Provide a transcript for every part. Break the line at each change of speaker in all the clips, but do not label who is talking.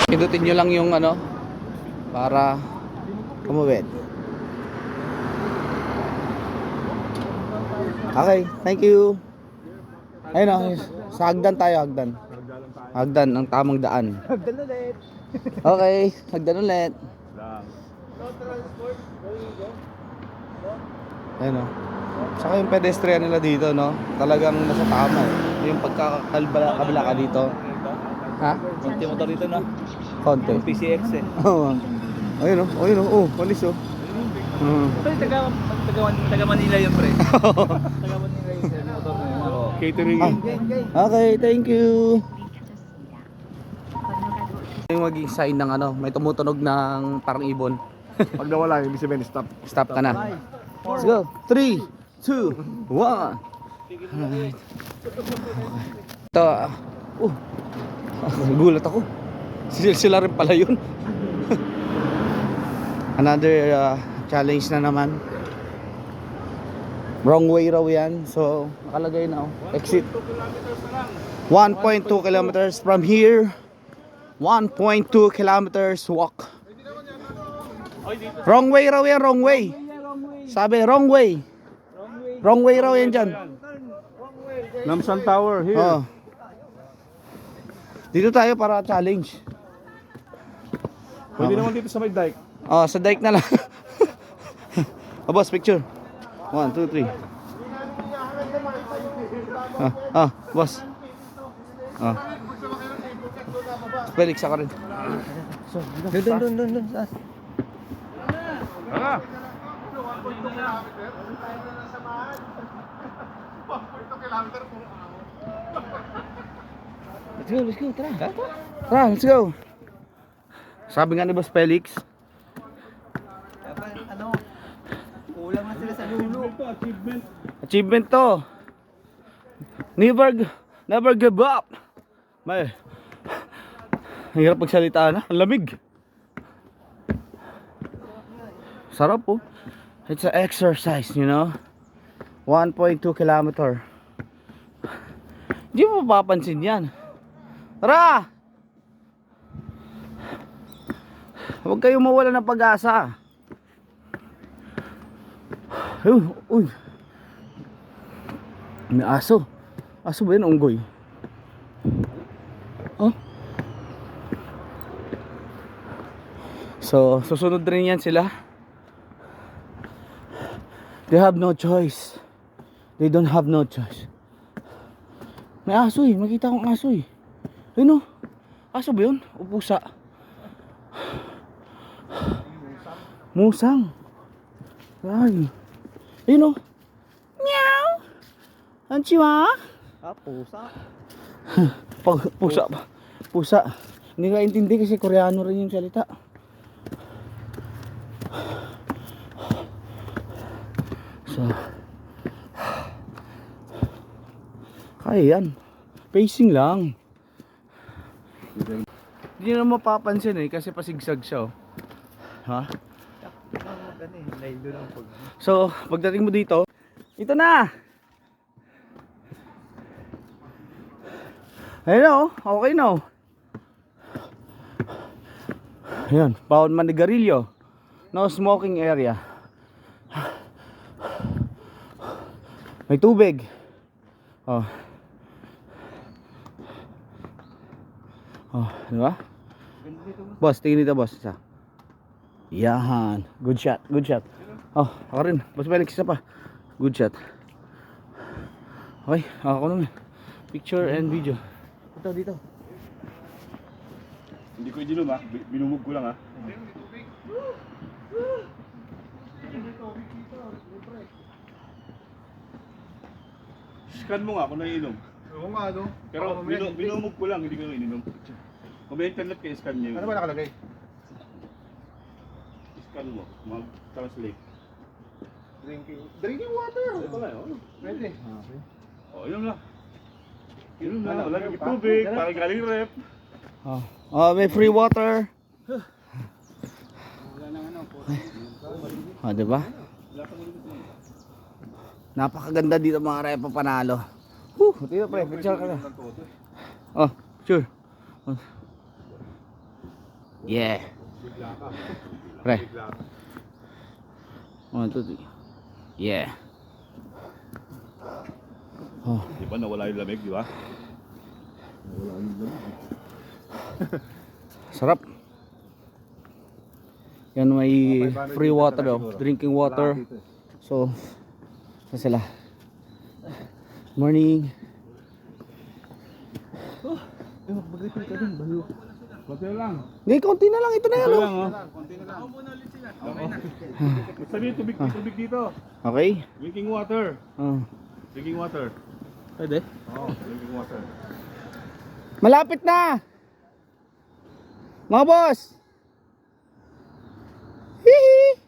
Pindutin nyo lang yung ano para kumuwid. Okay, thank you. Ayun o, sa hagdan tayo, hagdan. Hagdan, ang tamang daan.
Hagdan ulit.
Okay, hagdan ulit. Ayun o. Saka yung pedestrian nila dito, no? Talagang nasa tama eh. Yung pagkakabila ka dito. Ha?
Konti motor dito na.
Konti.
PCX eh.
Oo. Ayun o, ayun o. Oh, walis o.
Pero taga Manila yun pre. Taga Manila yun motor na yun. Catering.
Okay, thank you. Yung maging sign ng ano, may tumutunog ng parang ibon.
Pag nawala, ibig sabihin stop.
Stop ka na. Let's go. 3, 2, 1. Alright. Ito, gulat ako. Sila rin pala yun. Another challenge na naman. Wrong way raw yan. So, nakalagay na exit 1.2 kilometers from here. 1.2 kilometers walk. Wrong way raw yan, wrong way. Sabi, wrong way. Wrong way raw yan dyan.
Lamsan Tower, here.
Oh. Dito tayo para challenge.
Pwede naman dito sa may dike.
Oh, sa dike na lang. Oh, boss, picture. 1, 2, 3. Boss. Felix, ako rin.
Doon.
Ah!
Let's go, tara. Tara, let's go. Sabi nga ni Boss Felix,
Ano? Kulang na sila sa dulo.
achievement to. Never give up. May ang hirap magsalita na. Ang lamig. Sarap po. It's an exercise, you know. 1.2 kilometer. Hindi mo mapapansin yan. Tara! Huwag kayong mawala ng pag-asa. Uy. May aso. Aso ba yun? Unggoy. Oh. So, susunod rin yan sila. They have no choice. They don't have no choice. May aso eh. Makita kong aso eh. Ayun o. Aso ba yun? O pusa? Musang. Ay. Ayun o. Meow. Ang chiwa.
Pusa.
Pusa pa. Pusa. Hindi ka intindi kasi Koreano rin yung salita. So, kaya yan. Pacing lang. Hindi na mapapansin eh kasi pasigsag siya oh. Ha? So, pagdating mo dito, ito na. Ayun oh, okay na oh. Ayan, bawal manigarilyo. No smoking area. May tubig. Oh. Oh, di ba? Boss, tingin dito boss. Isa. Yan. Good shot, good shot. Oh, ako rin. Boss Felix, isa pa. Good shot. Okay, ako naman. Picture and video. Ito, dito.
Hindi ko idinom ha. Binumog ko lang ha. Scan mo nga kung naiinom.
Oo nga, no?
Pero binumog ko lang, hindi ko ininom. Kung may internet kayo, scan nyo.
Ano ba nakalagay?
Scan mo, mag-translate.
Drinking water!
Ito lang yun.
Pwede.
O, yun lang. Yun lang, wala kang tubig, parang galing rep.
Oh. Oh, may free water. Oh, di ba? Napakaganda dito mga repa panalo. Dito pre, picture ka na. Oh, sure. Yeah. Pre. 1, 2, 3. Yeah. Oh,
Di ba nawala yung lamig, di ba?
sarap. Yan may free water daw, drinking water. So, saan sila? Morning.
Konti lang.
Hindi, konti na lang. Ito na yan.
Konti
Oh.
lang, oh. Sabihin, tubig dito.
Okay.
Drinking water.
Oh.
Drinking water.
Pwede?
Oo, drinking water.
Malapit na. Mga boss. Hihi.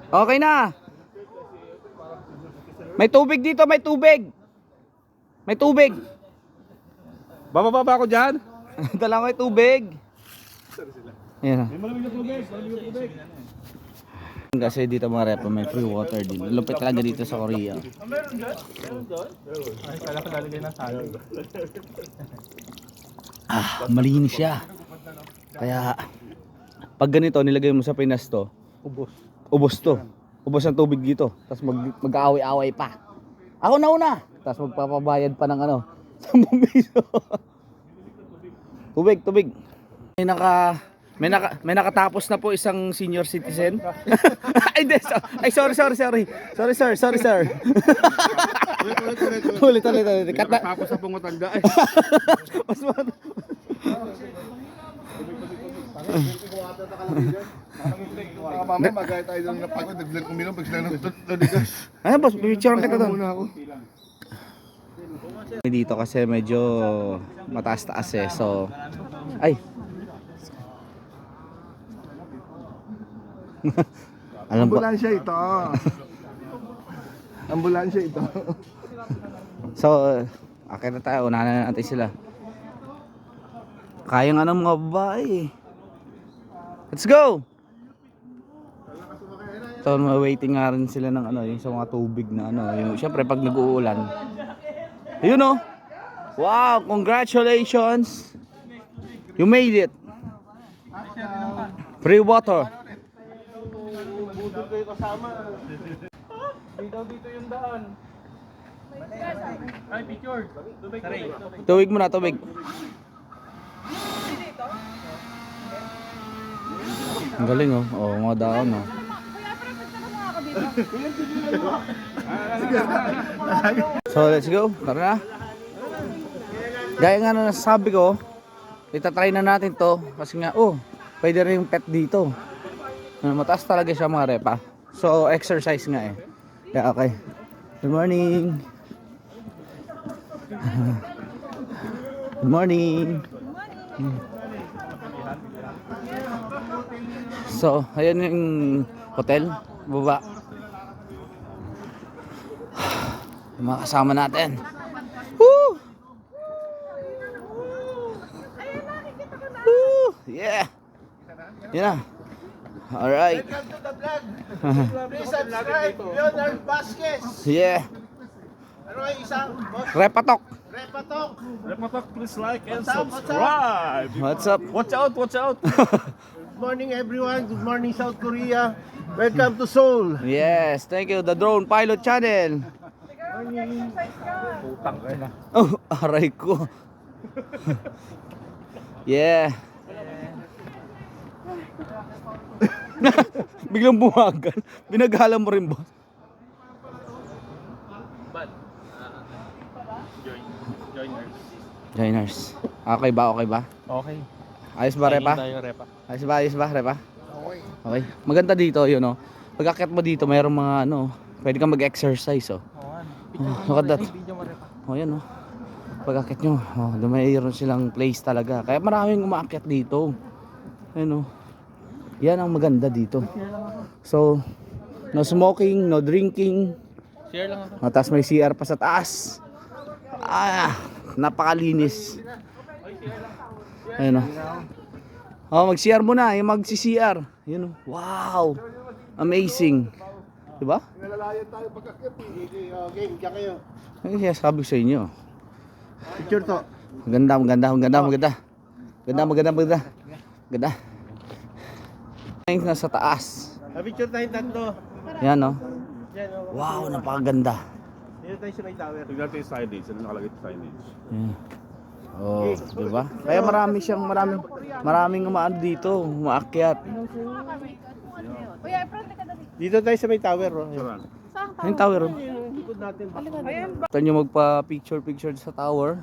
Okay na. May tubig dito, may tubig. May tubig.
Bababa ba ako dyan?
Dala ko yung tubig. Ayan.
May malamig na tubig, malamig na tubig.
Kasi dito mga repa may free water din. Lupit talaga dito sa Korea.
Ay, kala ko lalagay ng salo.
Malinis siya. Kaya pag ganito nilagay mo sa Pinas to, ubos to. Ubos ang tubig dito. Tapos mag-aaway-away pa. Ako na una. Tapos magpapabayad pa ng ano, 10 piso. Tubig. May nakatapos na po isang senior citizen. Ay, sorry sir. Ulit.
Tapos sa pangutanda eh.
Mas
Mamaya magaya tayo doon na pagod, nagbilang uminom pag sila nagtutulog.
Ay, boss, picture kita doon.
Muna ako.
Dito kasi medyo mataas-taas eh. So, ay. Alam ko.
Ambulansya ito. Ambulansya ito.
So, akin na tayo. Unahan na natin sila. Kaya nga ng mga babae. Let's go! So, waiting nga rin sila ng ano, yung sa mga tubig na ano. Yung, syempre, pag nag-uulan. Yun oh! Wow! Congratulations! You made it! Free water!
Dito yung daan. Ay, picture. Tubig.
Tubig muna, tubig. Ang galing oh. Oh, mga daon oh. So, let's go. Tara na. Gaya nga na nasasabi ko, itatry na natin to kasi nga, oh, pwede rin yung pet dito. Mataas talaga siya mga repa. So, exercise nga eh. Yeah, okay. Good morning. Good morning. So, ayan yung hotel. Baba. Yung mga kasama natin. Woo! Woo! Yeah. Yeah. Alright.
Welcome to the vlog. Please subscribe, Leonard Vasquez.
Yeah.
Ano ay isang boss?
Repatok.
Repatok.
Repatok, please like and
What's up?
subscribe.
What's up?
Watch out.
Good morning everyone. Good morning South Korea. Welcome to Seoul.
Yes, thank you. The Drone Pilot Channel.
Putang ka na.
Oh, aray ko. Yeah. Biglang bumagal. Binagala mo rin, boss. Joiners. Okay ba?
Okay.
Ayos ba, Repa?
Tayo, Repa.
Ayos ba, Repa?
Okay.
Okay. Maganda dito, yun, no? Pag akyat mo dito, mayroong mga, ano, pwede kang mag-exercise, oh. Look at that. Oh, yan, oh. Pag akyat nyo, oh, mayroon silang place talaga. Kaya maraming umaakyat dito. Ayun, oh. Yan ang maganda dito. So, no smoking, no drinking.
Share lang ako.
Tapos may CR pa sa taas. Napakalinis. Ayun oh. Oh, mag-CR muna, yung mag-CR. Yun oh. Wow. Amazing. Diba?
Nalalayan tayo pagkakit. Game, kaya kayo.
Ano siya sabi sa inyo?
Picture to.
Maganda. Ganda. Ay, nasa taas.
Picture tayong tatlo.
Yan, no?
Yan, oh.
Wow, napakaganda.
Dito tayo sa may tower.
Tignan natin yung signage. Ano nakalagay sa signage?
Yan. Oh, di ba? Kaya maraming umaano dito, umaakyat.
Kuya, front ka dali.
Dito tayo sa may tower. Oh.
Saan?
Saan ka?
Yung tower.
Yung likod natin.
Ayan.
Gusto nyo magpa-picture sa tower?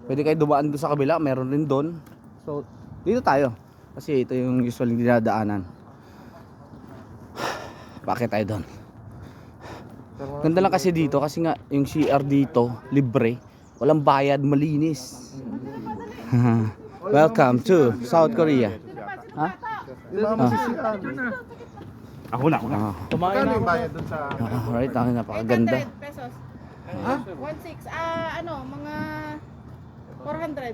Pwede kayo dumaan doon sa kabila, meron rin doon. So, dito tayo. Kasi ito yung usually dinadaanan. Bakit tayo doon? Ganda lang kasi dito kasi nga yung CR dito, libre. Walang bayad, malinis. Welcome to South Korea. Ha?
Ako na.
Ah,
Kano yung bayad dun sa...
alright, napakaganda.
800 pesos. 1.6. Mga 400.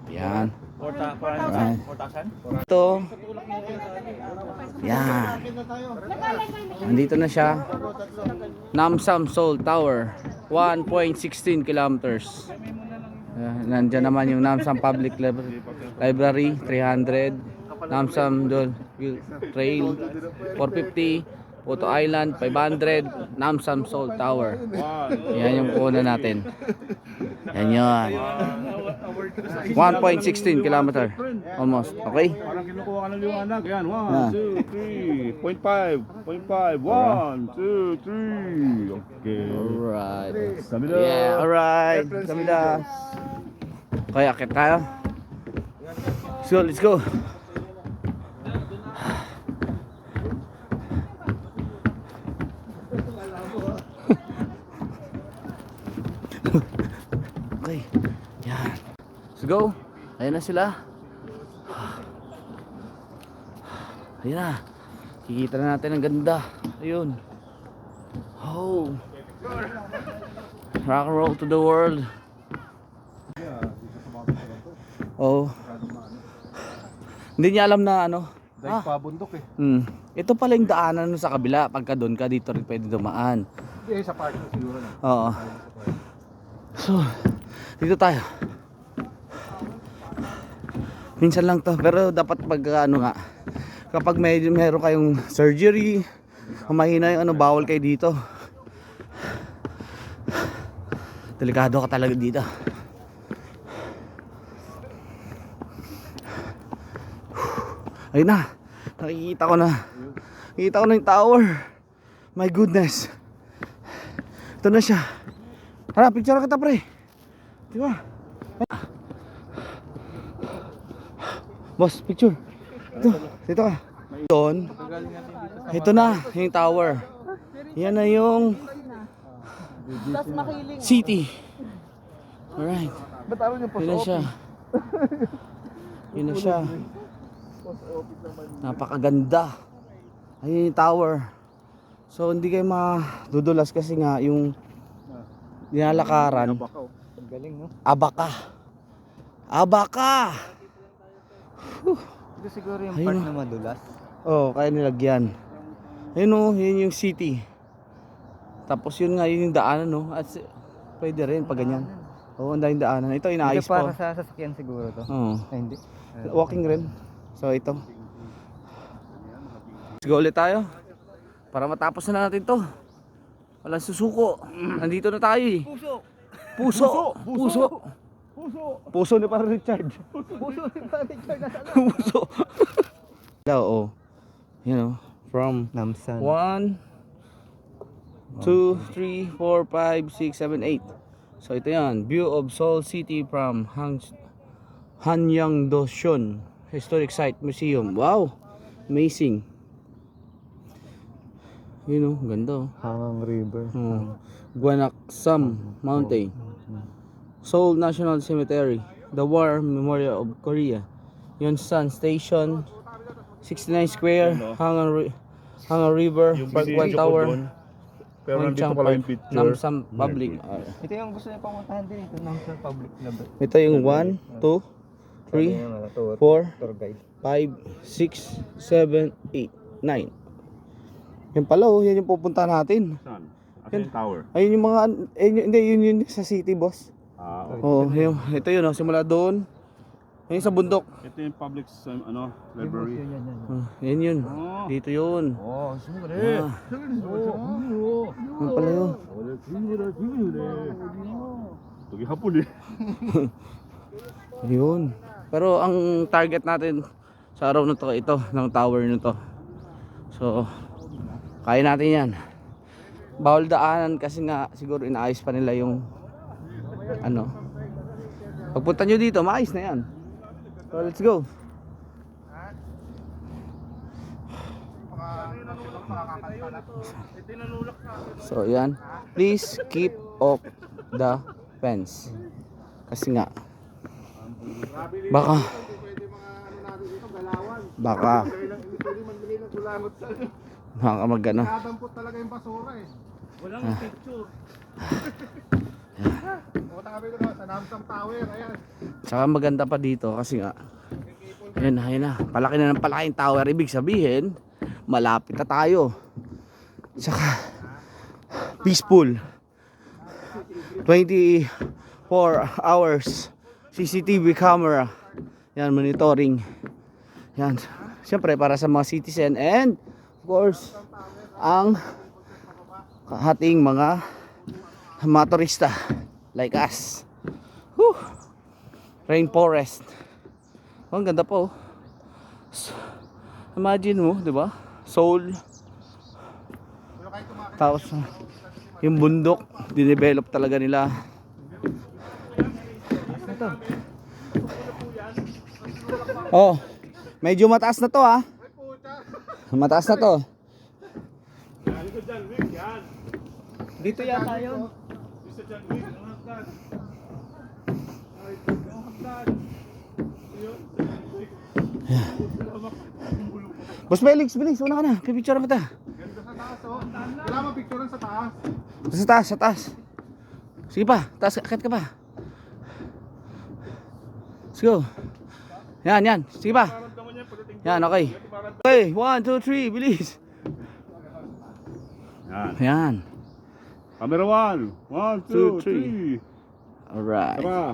Yan.
4,000?
Ito. Yan. Nandito na siya. Namsam Seoul Tower. 1.16 kilometers. Nandiyan naman yung Namsam Public Library. 300. Namsam Trail. 450. Photo Island. 500. Namsam Seoul Tower. Yan yung kuha natin. Yan yun. 1.16 kilometer. Almost. Okay?
Parang kinukuha ka ng liwanag. Yan.
Ah.
1, 2, 3. 0.5. 1, 2, 3. Okay.
Alright.
Kabila.
Yeah, alright. Kabila. Okay, akit tayo. So, let's go. Okay. Yan. Let's go. Ayan na sila. Ayan na. Kikita na natin ang ganda. Ayun. Oh. Rock and roll to the world. Oh. Hindi niya alam na ano.
Dahil pabundok eh.
Ito pala yung daanan sa kabila. Pagka doon ka, dito rin pwede dumaan.
Hindi, sa park siguro na.
Oo. So, dito tayo. Minsan lang to, pero dapat pag ano nga, kapag meron kayong surgery, mahina yung ano, bawal kayo dito. Delikado ka talaga dito. Ayun na, nakikita ko na. Nakikita ko na yung tower. My goodness. Ito na siya. Hala, picture kita pre. Di ba? Boss, picture. Dito ka. Doon. Ito na, yung tower. Yan na yung city. Alright. Yun na siya. Yun na siya. Napakaganda. Ayun yung tower. So hindi kayo madudulas kasi nga yung nilalakaran.
Galing, no?
Abaka. Abaka!
Ito siguro yung
Ayun,
part
oh.
na madulas.
Oh, kaya nilagyan. Ayun oh, yun yung city. Tapos yun nga, yun yung daanan no. At pwede rin pag ganyan. Oo, ang daming daanan. Ito inaayos
Ito para
pa.
sa sasakyan siguro to.
Oo.
Ay, hindi.
Walking rin. So ito. Let's go ulit tayo. Para matapos na natin to. Walang susuko. Nandito na tayo eh. Puso. Puso ni para Richard.
Puso ni Richard na
Puso. Hello, oh. You know, from
Namsan.
1 2 3 4 5 6 7 8. So ito 'yan, view of Seoul City from Hanyangdo-shon Historic Site Museum. Wow. Amazing. You know, ganda oh.
Hangang River.
Gwanak-sam Mountain. Seoul National Cemetery, the War Memorial of Korea. Yonsan Station, 69 Square, Hangang River, Park 1 Tower,
Pero nandito
Wonchang
pala yung
Park,
picture.
Namsam Public.
Ito yung gusto niya pamuntahan din. Ito Namsan Public Library.
Ito yung 1, 2, 3, 4,
Tour guide.
5, 6, 7, 8, 9. Yan pala oh, yan yung pupunta natin.
Saan? Asan yung tower?
Ayun yung mga, hindi, yun sa city, boss.
Ah, okay.
Oh, ito yun oh, simula doon. Ayun sa bundok.
Ito yung public library.
Yan yun.
Oh.
Dito yun.
Oh, sumure.
Ah, yan pala yun.
Togi hapon eh.
Yun. Pero ang target natin sa araw na to, ito, ng tower na to. So, kaya natin yan. Bawal daanan kasi nga siguro inaayos pa nila yung ano. Pagpunta nyo dito, maayos na yan. So, let's go. So, yan. Please keep off the fence. Kasi nga baka magano.
Nadampot talaga yung basura eh.
Walang picture.
Punta kami doon sa Namsam Tower, ayan.
Saka maganda pa dito kasi nga ayun na, palaki na ng palaki yung tower. Ibig sabihin malapit na tayo. Saka peaceful. 24 hours CCTV camera. Yan, monitoring. Yan. Siyempre para sa mga citizen and of course ang ating mga turista like us. Whew. Rainforest. Oh, ang ganda po. Imagine mo, 'di ba? Seoul. Tapos yung bundok, dinevelop talaga nila. Oh, medyo mataas na to ah. Mataas na to.
Dito yata yun.
Boss Felix, bilis, una ka na. Pipicture kita.
Ganda sa taas oh. Kailangan picture sa taas.
Sa taas, sa taas. Sige pa, taas, akit ka pa. Let's go. Yan, yan. Sige pa. Yan, okay. Okay, 1, 2, 3, bilis.
Yan.
Yan.
Camera 1. 1, 2, 3.
Alright.
Tara.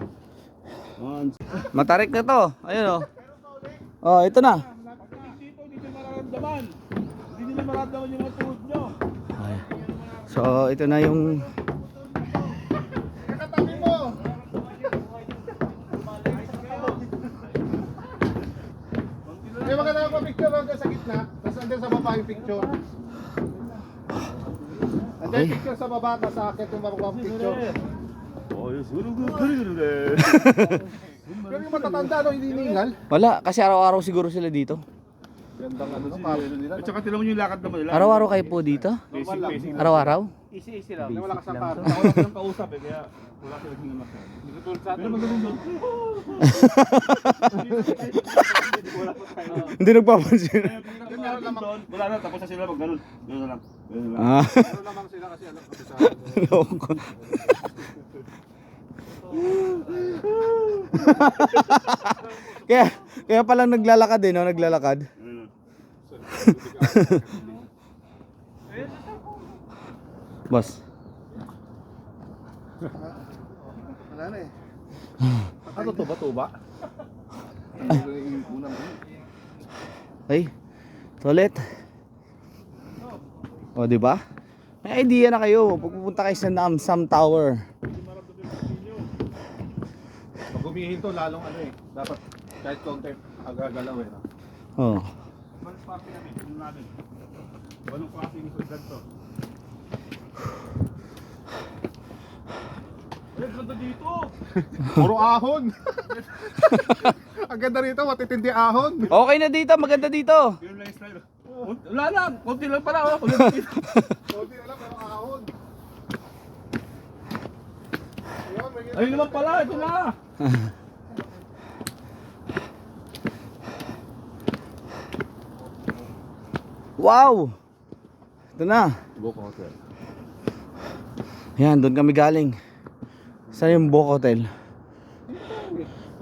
1.
Matarik na to. Ayun oh. Oh, ito na.
Dito mararamdaman. Hindi nila mararamdaman yung mga tuhod nyo.
Okay. So, ito na yung
Katabi mo. May maganda pa picture hanggang sa gitna. Tapos andun sa baba yung picture. Andun yung picture sa baba, tapos sa akin yung baba picture.
Oh, yung surugu.
Pero yung matatanda no, hindi ningal.
wala kasi araw-araw siguro sila dito.
Gandang ano no, parang nila.
At saka tinan mo yung lakad naman nila.
Araw-araw kayo po dito?
Basic.
Araw-araw?
Easy lang.
Wala ka sa kwarto.
Wala silang kausap eh, kaya wala silang hingamak. Hindi ko tulad sa atin.
Hindi nagpapansin.
Wala na, tapos na sila mag ganun. Ganun na lang. Ganun na lang.
Ah,
Pero lamang sila kasi alam kasi sa
loko. kaya pala naglalakad eh, no? Naglalakad.
Ganun na.
Boss.
wala na eh.
Ano to ba? Tuba?
Ay, toilet. O, di ba? May idea na kayo pag pupunta kayo sa Namsam Tower.
Pag humihinto lalong ano eh. Dapat kahit konti agagalaw eh. No?
Oh.
Malis party namin, tingnan natin. Anong klaseng sudan to? Ay, ganda dito!
Puro ahon. Ang ganda rito, matitindi ahon.
Okay na dito, maganda dito.
Ganun lang yung style.
Wala lang. Kunti lang pala. Oh.
Konti alam pero ahon. Ayun, may
Ayun naman pala. Ito na.
Wow! Ito na.
Boca Hotel.
Yan, doon kami galing. Saan yung Boca Hotel?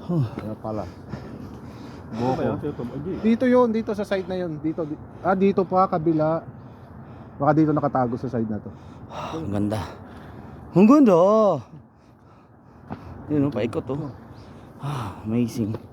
Kaya pala. Boca.
Dito yun, dito sa side na yun. Dito pa, kabila.
Baka dito nakatago sa side na to.
Ang ganda. Ang ganda. Yun, paikot oh. Amazing.